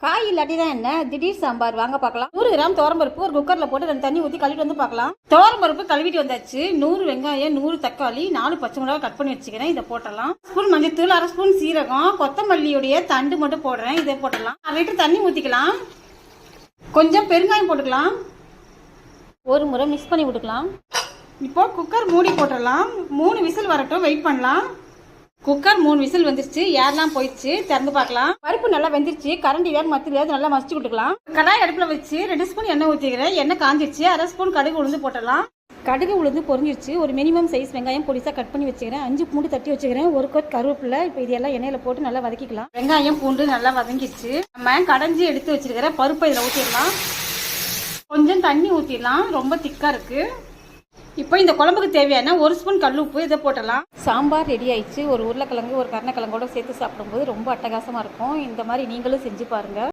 காய் இல்லாட்டி தான் என்ன திடீர் சாம்பார் வாங்க பார்க்கலாம். 100 கிராம் துவரம்பருப்பு ஒரு குக்கர்ல போட்டு 2 தண்ணி ஊற்றி கழுவிட்டு வந்து பார்க்கலாம். துவரம்பருப்பு கழுவிட்டு வந்தாச்சு. 100 வெங்காயம், 100 தக்காளி, 4 பச்சை மிளகாய் கட் பண்ணி வச்சுக்கிறேன். இதை போட்டலாம். ஸ்பூன் மஞ்சத்தூள், 1/2 ஸ்பூன் சீரகம், கொத்தமல்லியுடைய தண்டு மட்டும் போடுறேன். இதை போட்டலாம். 1 லிட்டர் தண்ணி ஊற்றிக்கலாம். கொஞ்சம் பெருங்காயம் போட்டுக்கலாம். ஒரு முறை மிக்ஸ் பண்ணி விட்டுக்கலாம். இப்போ குக்கர் மூடி போட்டுடலாம். 3 விசில் வரட்டும், வெயிட் பண்ணலாம். குக்கர் 3 விசில் வந்துருச்சு. ஏர்லாம் போயிடுச்சு. திறந்து பார்க்கலாம். பருப்பு நல்லா வெந்துருச்சு. கரண்டி வேறு மத்தியில் நல்லா மசிச்சு விட்டுக்கலாம். கடாய் அடுப்பில் வச்சு 2 ஸ்பூன் எண்ணெய் ஊற்றிக்கிறேன். எண்ணெய் காஞ்சிருச்சு. 1/2 ஸ்பூன் கடுகு உளுந்து போட்டலாம். கடுகு உளுந்து பொரிஞ்சிருச்சு. ஒரு மினிமம் சைஸ் வெங்காயம் பொடிசாக கட் பண்ணி வச்சுக்கிறேன். 5 பூண்டு தட்டி வச்சுக்கிறேன். ஒரு கொத் கருவேப்பிலை. இப்போ இதெல்லாம் எண்ணெயில் போட்டு நல்லா வதக்கிக்கலாம். வெங்காயம் பூண்டு நல்லா வதங்கிடுச்சு. நம்ம கடைஞ்சி எடுத்து வச்சிருக்கிற பருப்பை இதில் ஊற்றிடலாம். கொஞ்சம் தண்ணி ஊற்றிடலாம். ரொம்ப திக்காக இருக்குது. இப்போ இந்த குழம்புக்கு தேவையான 1 ஸ்பூன் கல்லுப்பு இதை போட்டலாம். சாம்பார் ரெடி ஆயிடுச்சு. ஒரு உருளைக்கிழங்கு, ஒரு கருணக்கிழங்கோட சேர்த்து சாப்பிடும்போது ரொம்ப அட்டகாசமாக இருக்கும். இந்த மாதிரி நீங்களும் செஞ்சு பாருங்கள்.